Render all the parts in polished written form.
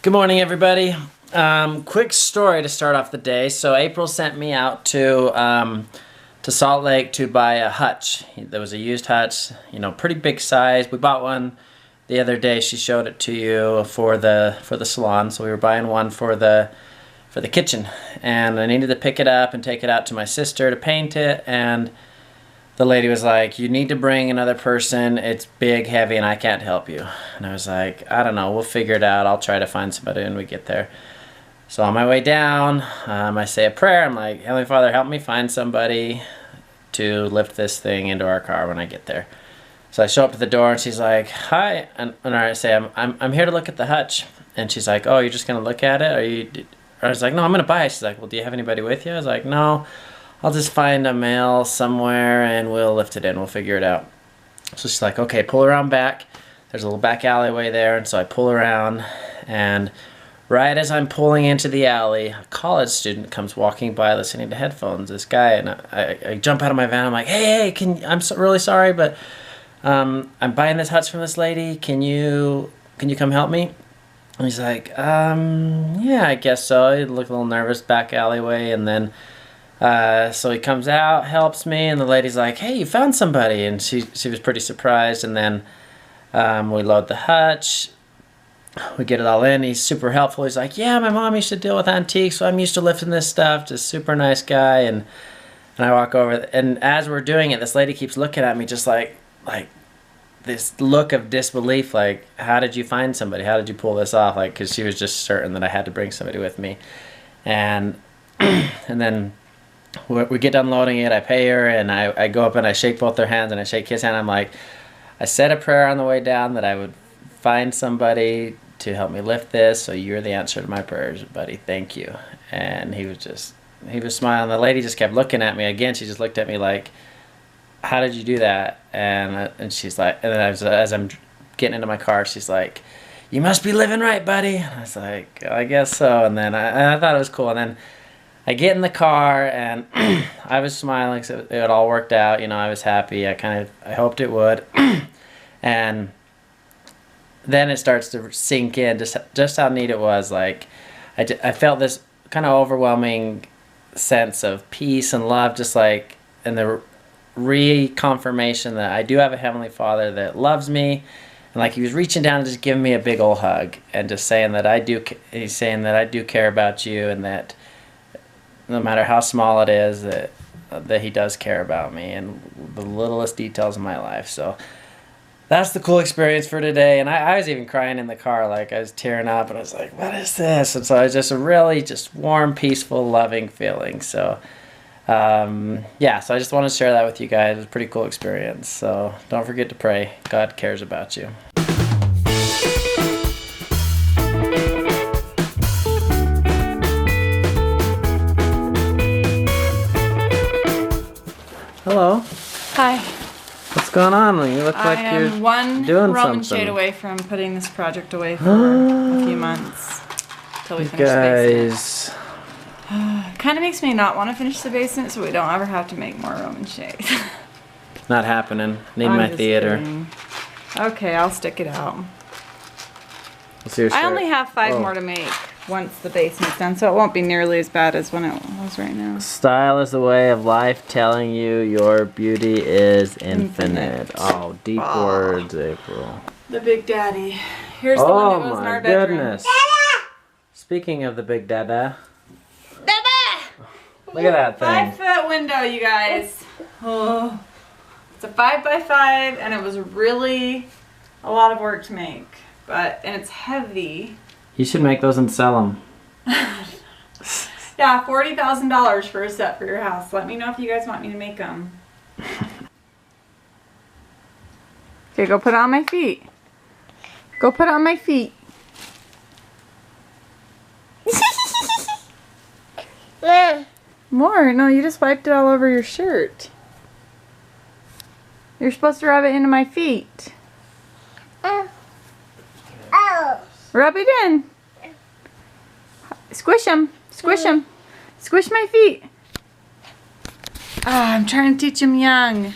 Good morning, everybody. Quick story to start off the day. So April sent me out to Salt Lake to buy a hutch. There was a used hutch, pretty big size. We bought one the other day. She showed it to you for the salon. So we were buying one for the kitchen, and I needed to pick it up and take it out to my sister to paint it. And the lady was like, "You need to bring another person. It's big, heavy, and I can't help you." And I was like, "I don't know. We'll figure it out. I'll try to find somebody when we get there." So on my way down, I say a prayer. I'm like, "Heavenly Father, help me find somebody to lift this thing into our car when I get there." So I show up to the door, and she's like, "Hi," and I say, "I'm here to look at the hutch." And she's like, "Oh, you're just gonna look at it? I was like, "No, I'm gonna buy it." She's like, "Well, do you have anybody with you?" I was like, "No. I'll just find a male somewhere and we'll lift it in. We'll figure it out." So she's like, "Okay, pull around back. There's a little back alleyway there." And so I pull around, and right as I'm pulling into the alley, a college student comes walking by listening to headphones. This guy, and I jump out of my van. I'm like, "Hey, I'm really sorry, but I'm buying this hutch from this lady. Can you come help me?" And he's like, "Yeah, I guess so." He looked a little nervous, back alleyway, and then so he comes out, helps me, and the lady's like, "Hey, you found somebody," and she was pretty surprised. And then we load the hutch, we get it all in. He's super helpful. He's like, "Yeah, my mom used to deal with antiques, so I'm used to lifting this stuff." Just super nice guy. And I walk over, and as we're doing it, this lady keeps looking at me just like this look of disbelief, like, "How did you find somebody? How did you pull this off?" Like, because she was just certain that I had to bring somebody with me. And then we get done loading it, I pay her, and I go up and I shake both their hands, and I shake his hand. I'm like, "I said a prayer on the way down that I would find somebody to help me lift this, so you're the answer to my prayers, buddy. Thank you." And he was smiling. The lady just kept looking at me. Again, she just looked at me like, "How did you do that?" And she's like, and then as I'm getting into my car, she's like, "You must be living right, buddy." And I was like, "I guess so." And then I thought it was cool. And then I get in the car, and I was smiling, so it all worked out. I was happy. I hoped it would. And then it starts to sink in just how neat it was. Like, I felt this kind of overwhelming sense of peace and love, just like, and the reconfirmation that I do have a Heavenly Father that loves me. And like, he was reaching down and just giving me a big old hug, and just saying that he's saying that I do care about you, and that no matter how small it is, that he does care about me and the littlest details of my life. So that's the cool experience for today. And I was even crying in the car, like I was tearing up, and I was like, "What is this?" And so it was just a really just warm, peaceful, loving feeling. So yeah, so I just wanted to share that with you guys. It was a pretty cool experience. So don't forget to pray. God cares about you. Hello. Hi. What's going on? You look like you're doing something. I am one Roman shade away from putting this project away for a few months until we finish the basement. Kind of makes me not want to finish the basement, so we don't ever have to make more Roman shade. Not happening. Need my theater. Kidding. Okay, I'll stick it out. Let's see your shirt. I only have 5 more to make once the basement's done, so it won't be nearly as bad as when it was right now. Style is the way of life, telling you your beauty is infinite. Oh, deep words, April. The Big Daddy. Here's the one that goes in our bedroom. Oh my goodness. Dada! Speaking of the Big Dada. Dada! Look at that thing. 5-foot window, you guys. Oh, it's a 5x5, and it was really a lot of work to make. And it's heavy. You should make those and sell them. Yeah, $40,000 for a set for your house. Let me know if you guys want me to make them. Okay, go put it on my feet. Go put it on my feet. More? No, you just wiped it all over your shirt. You're supposed to rub it into my feet. Rub it in. Squish them. Squish them. Squish my feet. I'm trying to teach him young.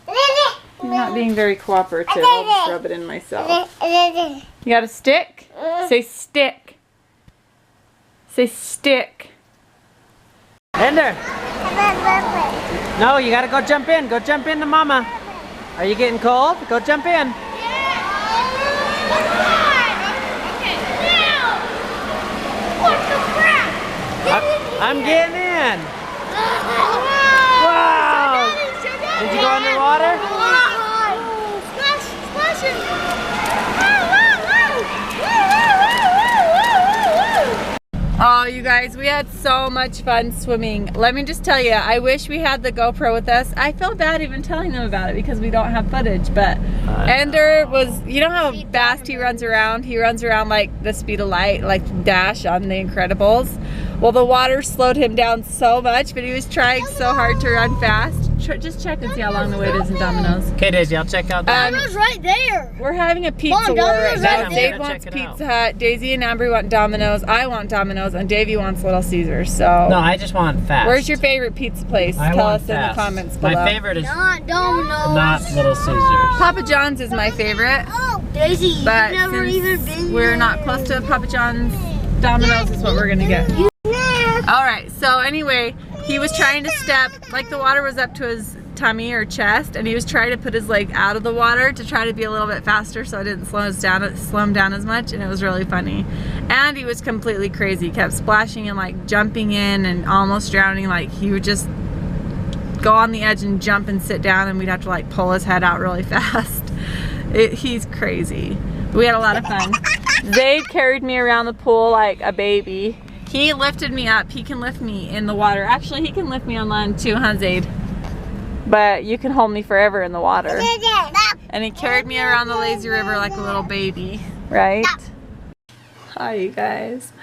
You're not being very cooperative. I'll just rub it in myself. You got a stick? Say stick. Say stick. Ender. No, you gotta go jump in. Go jump into Mama. Are you getting cold? Go jump in. I'm getting in. Wow. Did you go underwater? Oh, you guys, we had so much fun swimming. Let me just tell you, I wish we had the GoPro with us. I feel bad even telling them about it because we don't have footage, but Ender was, you know how fast he runs around? He runs around like the speed of light, like Dash on The Incredibles. Well, the water slowed him down so much, but he was trying so hard to run fast. Just check and see how long the wait is in Domino's. Okay, Daisy, I'll check out that. Domino's right there. We're having a pizza war right now. Dave wants Pizza Hut, Daisy and Amber want Domino's, I want Domino's, and Davey wants Little Caesars. So no, I just want fast. Where's your favorite pizza place? Tell us in the comments below. My favorite is not Domino's. Not Little Caesars. Papa John's is my favorite. Oh, Daisy, but you've never even been we're not close to Papa John's, Domino's is what we're gonna get. Alright, so anyway, he was trying to step, like the water was up to his tummy or chest, and he was trying to put his leg out of the water to try to be a little bit faster so it didn't slow him down as much, and it was really funny. And he was completely crazy. He kept splashing and like jumping in and almost drowning. Like he would just go on the edge and jump and sit down, and we'd have to like pull his head out really fast. He's crazy. We had a lot of fun. Zayd carried me around the pool like a baby. He lifted me up. He can lift me in the water. Actually, he can lift me on land too, huh, Zayd? But you can hold me forever in the water. And he carried me around the lazy river like a little baby, right? Hi, you guys.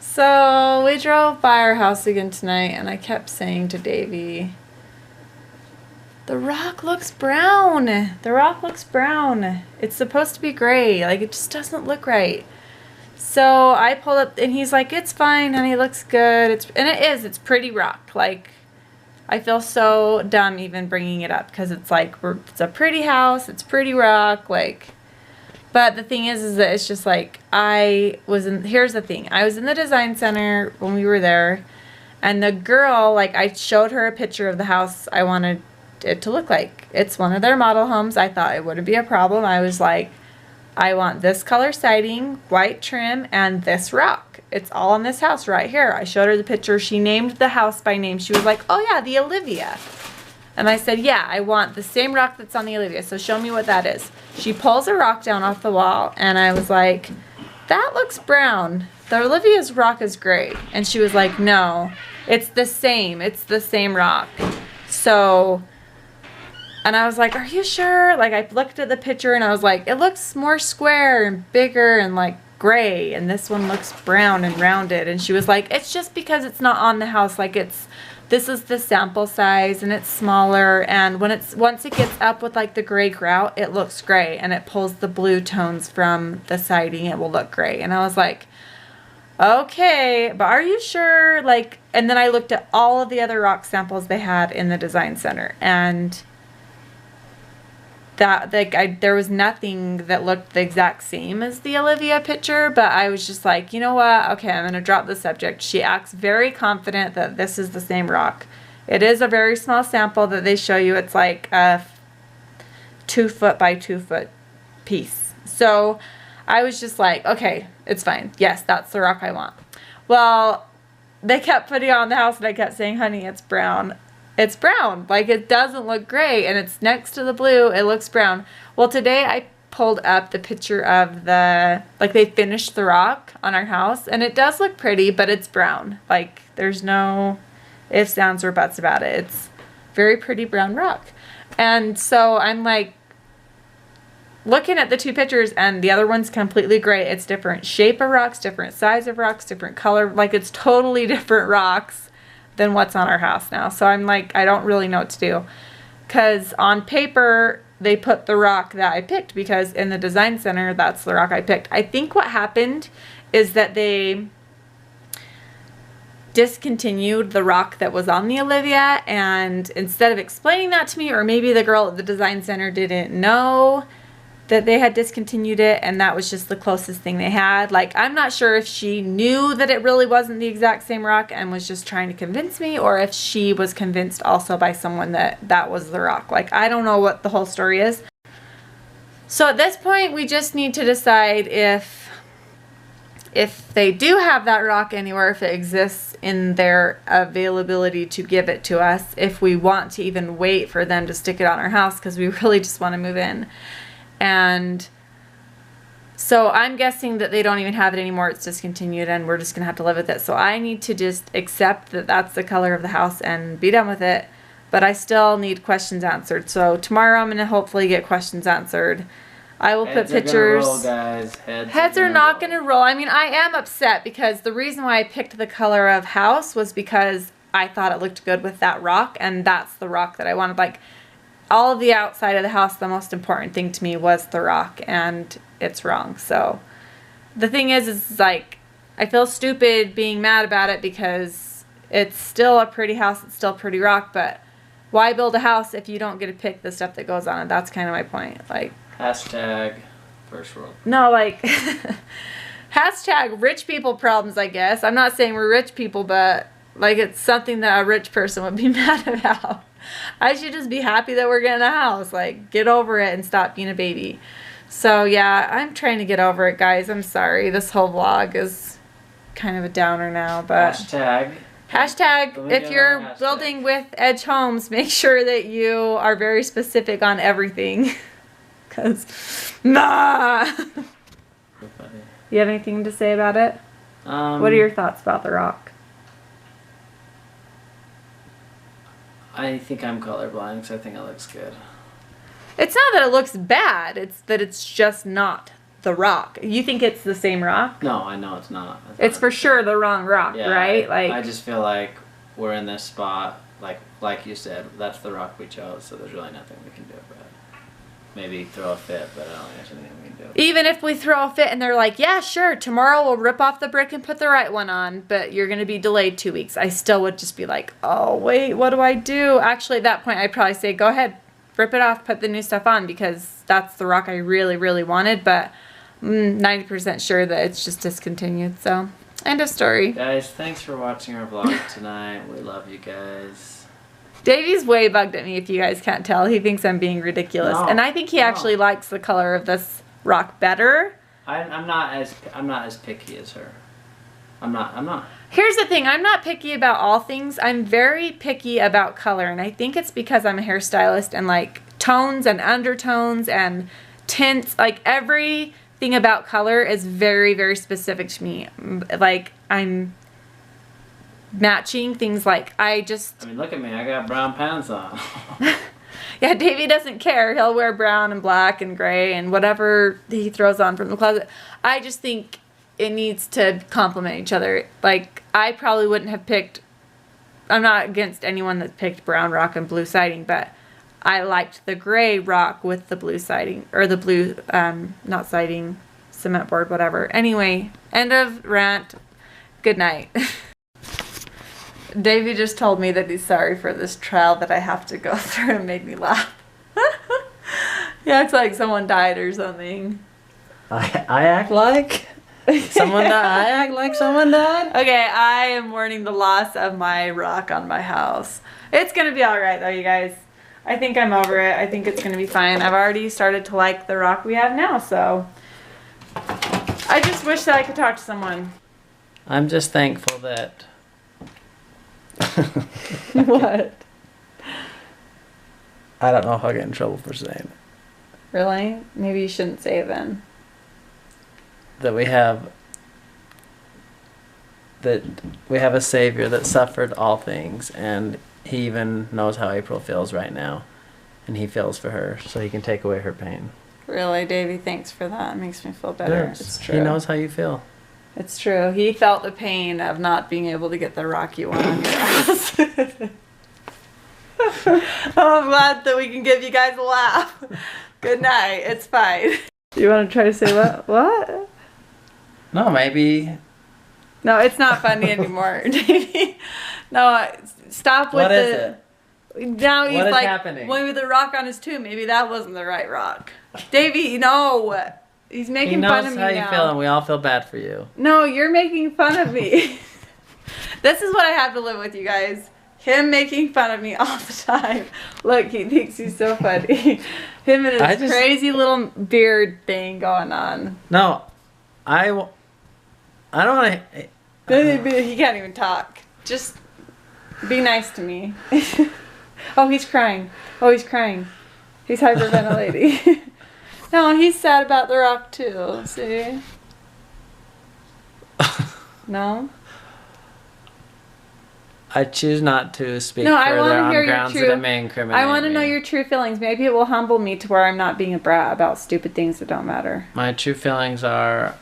So we drove by our house again tonight, and I kept saying to Davey, the rock looks brown. The rock looks brown. It's supposed to be gray. Like, it just doesn't look right. So I pulled up, and he's like, it's fine, honey, it looks good. And it is, it's pretty rock. Like, I feel so dumb even bringing it up, because it's like, it's a pretty house, it's pretty rock, like, but the thing is that it's just like, here's the thing, I was in the design center when we were there, and the girl, like, I showed her a picture of the house I wanted it to look like. It's one of their model homes. I thought it wouldn't be a problem. I was like, I want this color siding, white trim, and this rock. It's all in this house right here. I showed her the picture. She named the house by name. She was like, oh yeah, the Olivia. And I said, yeah, I want the same rock that's on the Olivia, so show me what that is. She pulls a rock down off the wall, and I was like, that looks brown. The Olivia's rock is gray. And she was like, no, it's the same. It's the same rock. So... and I was like, are you sure? Like, I looked at the picture and I was like, it looks more square and bigger and like gray, and this one looks brown and rounded. And she was like, it's just because it's not on the house. Like, this is the sample size, and it's smaller, and once it gets up with like the gray grout, it looks gray, and it pulls the blue tones from the siding, it will look gray. And I was like, okay, but are you sure? Like, and then I looked at all of the other rock samples they had in the design center, and that, like, there was nothing that looked the exact same as the Olivia picture, but I was just like, you know what? Okay, I'm going to drop the subject. She acts very confident that this is the same rock. It is a very small sample that they show you. It's like a 2 foot by 2 foot piece. So I was just like, okay, it's fine. Yes, that's the rock I want. Well, they kept putting it on the house, and I kept saying, honey, it's brown. It's brown. Like, it doesn't look gray, and it's next to the blue. It looks brown. Well, today I pulled up the picture of like, they finished the rock on our house, and it does look pretty, but it's brown. Like, there's no ifs, ands, or buts about it. It's very pretty brown rock. And so I'm like, looking at the two pictures, and the other one's completely gray. It's different shape of rocks, different size of rocks, different color. Like, it's totally different rocks than what's on our house now. So I'm like, I don't really know what to do, because on paper they put the rock that I picked, because in the design center that's the rock I picked. I think what happened is that they discontinued the rock that was on the Olivia, and instead of explaining that to me, or maybe the girl at the design center didn't know that they had discontinued it and that was just the closest thing they had. Like, I'm not sure if she knew that it really wasn't the exact same rock and was just trying to convince me, or if she was convinced also by someone that that was the rock. Like, I don't know what the whole story is. So at this point, we just need to decide if they do have that rock anywhere, if it exists in their availability to give it to us, if we want to even wait for them to stick it on our house because we really just want to move in. And so I'm guessing that they don't even have it anymore. It's discontinued and we're just going to have to live with it. So I need to just accept that that's the color of the house and be done with it. But I still need questions answered. So tomorrow I'm going to hopefully get questions answered. I will put pictures. Roll, guys. Heads are not going to roll. I mean, I am upset because the reason why I picked the color of house was because I thought it looked good with that rock. And that's the rock that I wanted. Like, all of the outside of the house, the most important thing to me was the rock, and it's wrong. So the thing is like, I feel stupid being mad about it because it's still a pretty house, it's still a pretty rock, but why build a house if you don't get to pick the stuff that goes on it? That's kind of my point. Like, hashtag first world. No, like, hashtag rich people problems, I guess. I'm not saying we're rich people, but like, it's something that a rich person would be mad about. I should just be happy that we're getting a house. Like, get over it and stop being a baby. So, yeah, I'm trying to get over it, guys. I'm sorry. This whole vlog is kind of a downer now, but... Hashtag, if you're building with Edge Homes, make sure that you are very specific on everything. Because, nah! You have anything to say about it? What are your thoughts about the rock? I think I'm colorblind because I think it looks good. It's not that it looks bad. It's that it's just not the rock. You think it's the same rock? No, I know it's not. It's for sure the wrong rock, yeah, right? I just feel like we're in this spot. Like you said, that's the rock we chose. So there's really nothing we can do about it. Maybe throw a fit, but I don't think there's anything we can do. Even if we throw a fit and they're like, yeah, sure, tomorrow we'll rip off the brick and put the right one on, but you're going to be delayed 2 weeks. I still would just be like, oh, wait, what do I do? Actually, at that point, I'd probably say, go ahead, rip it off, put the new stuff on, because that's the rock I really, really wanted, but I'm 90% sure that it's just discontinued. So, end of story. Guys, thanks for watching our vlog tonight. We love you guys. Davey's way bugged at me, if you guys can't tell. He thinks I'm being ridiculous. No, and I think he actually likes the color of this rock better. I'm not as picky as her. I'm not. Here's the thing. I'm not picky about all things. I'm very picky about color. And I think it's because I'm a hairstylist and like tones and undertones and tints. Like everything about color is very, very specific to me. Like I'm... matching things like I mean, look at me. I got brown pants on. Yeah, Davey doesn't care. He'll wear brown and black and gray and whatever he throws on from the closet. I just think it needs to complement each other. Like, I probably wouldn't have picked... I'm not against anyone that picked brown rock and blue siding, but I liked the gray rock with the blue siding. Or the blue, not siding, cement board, whatever. Anyway, end of rant. Good night. Davey just told me that he's sorry for this trial that I have to go through and made me laugh. He acts like someone died or something. I act like someone died? I act like someone died? Okay, I am mourning the loss of my rock on my house. It's going to be alright though, you guys. I think I'm over it. I think it's going to be fine. I've already started to like the rock we have now, so... I just wish that I could talk to someone. I'm just thankful that... What? I don't know if I'll get in trouble for saying it. Really? Maybe you shouldn't say it then. That we have a Savior that suffered all things, and he even knows how April feels right now, and he feels for her, so he can take away her pain. Really, Davey, thanks for that. It makes me feel better. Yes. It's true. He knows how you feel. It's true. He felt the pain of not being able to get the rock you want on your house. Oh, I'm glad that we can give you guys a laugh. Good night. It's fine. Do you want to try to say what? What? No, maybe. No, it's not funny anymore, Davey. No, stop with What is it? Now he's What is like, happening? maybe the rock on his tomb. Maybe that wasn't the right rock. Davey, no. He's He making knows fun of me how you now. feel, and we all feel bad for you. No, you're making fun of me. This is what I have to live with, you guys. Him making fun of me all the time. Look, he thinks he's so funny. Him and his crazy little beard thing going on. No, I don't want to. He can't even talk. Just be nice to me. Oh, he's crying. Oh, he's crying. He's hyperventilating. No, he's sad about the rock too. See? No? I choose not to speak No, I further want to on hear your grounds true. that it may incriminate I want to know me. your true feelings. Maybe it will humble me to where I'm not being a brat about stupid things that don't matter. My true feelings are,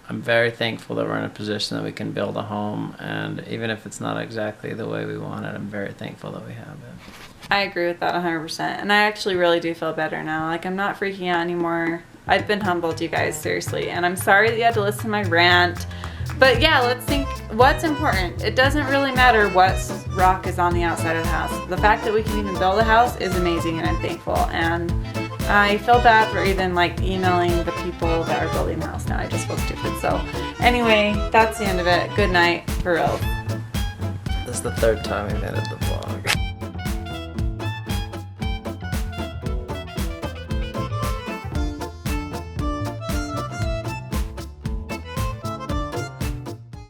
I'm very thankful that we're in a position that we can build a home, and even if it's not exactly the way we want it, I'm very thankful that we have it. I agree with that 100%. And I actually really do feel better now. Like, I'm not freaking out anymore. I've been humbled, you guys, seriously. And I'm sorry that you had to listen to my rant. But yeah, let's think what's important. It doesn't really matter what rock is on the outside of the house. The fact that we can even build a house is amazing, and I'm thankful. And I feel bad for even like emailing the people that are building the house now. I just feel stupid. So anyway, that's the end of it. Good night, for real. This is the third time we've ended the